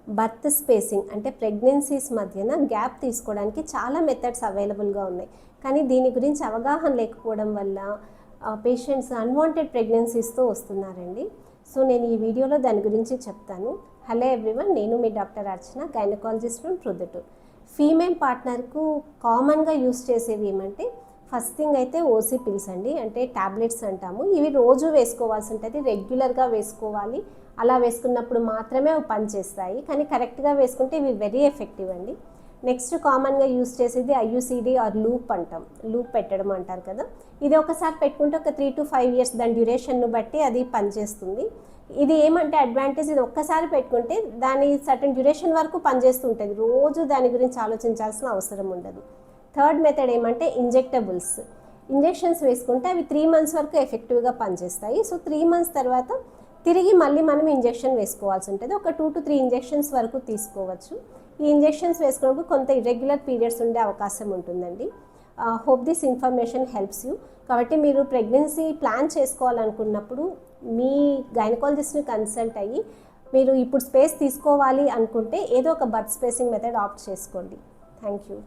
Birth spacing అంటే pregnancies మధ్యన gap తీసుకోవడానికి చాలా మెథడ్స్ అవైలబుల్గా ఉన్నాయి. కానీ దీని గురించి అవగాహన లేకపోవడం వల్ల పేషెంట్స్ అన్వాంటెడ్ ప్రెగ్నెన్సీస్తో వస్తున్నారండి. సో నేను ఈ వీడియోలో దాని గురించి చెప్తాను. హలో ఎవ్రీవన్, నేను మీ doctor Archana, gynaecologist from Proddatur. Female పార్ట్నర్కు కామన్గా యూస్ చేసేవి ఏమంటే, ఫస్ట్ థింగ్ అయితే ఓసీ పిల్స్ అండి, అంటే టాబ్లెట్స్ అంటాము. ఇవి రోజు వేసుకోవాల్సి ఉంటుంది, రెగ్యులర్గా వేసుకోవాలి. అలా వేసుకున్నప్పుడు మాత్రమే అవి పనిచేస్తాయి, కానీ కరెక్ట్గా వేసుకుంటే ఇవి వెరీ ఎఫెక్టివ్ అండి. నెక్స్ట్ కామన్గా యూస్ చేసేది ఐయుసిడి ఆర్ లూప్ అంటాం, లూప్ పెట్టడం అంటారు కదా. ఇది ఒకసారి పెట్టుకుంటే ఒక 3 to 5 years దాని డ్యూరేషన్ను బట్టి అది పనిచేస్తుంది. ఇది ఏమంటే అడ్వాంటేజ్, ఇది ఒక్కసారి పెట్టుకుంటే దాని సర్టన్ డ్యూరేషన్ వరకు పనిచేస్తుంటుంది, రోజు దాని గురించి ఆలోచించాల్సిన అవసరం ఉండదు. థర్డ్ మెథడ్ ఏమంటే ఇంజెక్టబుల్స్. ఇంజెక్షన్స్ వేసుకుంటే అవి 3 months వరకు ఎఫెక్టివ్గా పనిచేస్తాయి. సో 3 months తర్వాత తిరిగి మళ్ళీ మనం ఇంజెక్షన్ వేసుకోవాల్సి ఉంటుంది. ఒక 2 to 3 ఇంజెక్షన్స్ వరకు తీసుకోవచ్చు. ఈ ఇంజెక్షన్స్ వేసుకున్నప్పుడు కొంత ఇర్రెగ్యులర్ పీరియడ్స్ ఉండే అవకాశం ఉంటుందండి. Hope this information helps you. కాబట్టి మీరు ప్రెగ్నెన్సీ ప్లాన్ చేసుకోవాలనుకున్నప్పుడు మీ గైనకాలజిస్ట్ని కన్సల్ట్ అయ్యి, మీరు ఇప్పుడు స్పేస్ తీసుకోవాలి అనుకుంటే ఏదో ఒక బర్త్ స్పేసింగ్ మెథడ్ ఆప్ట్ చేసుకోండి. Thank you.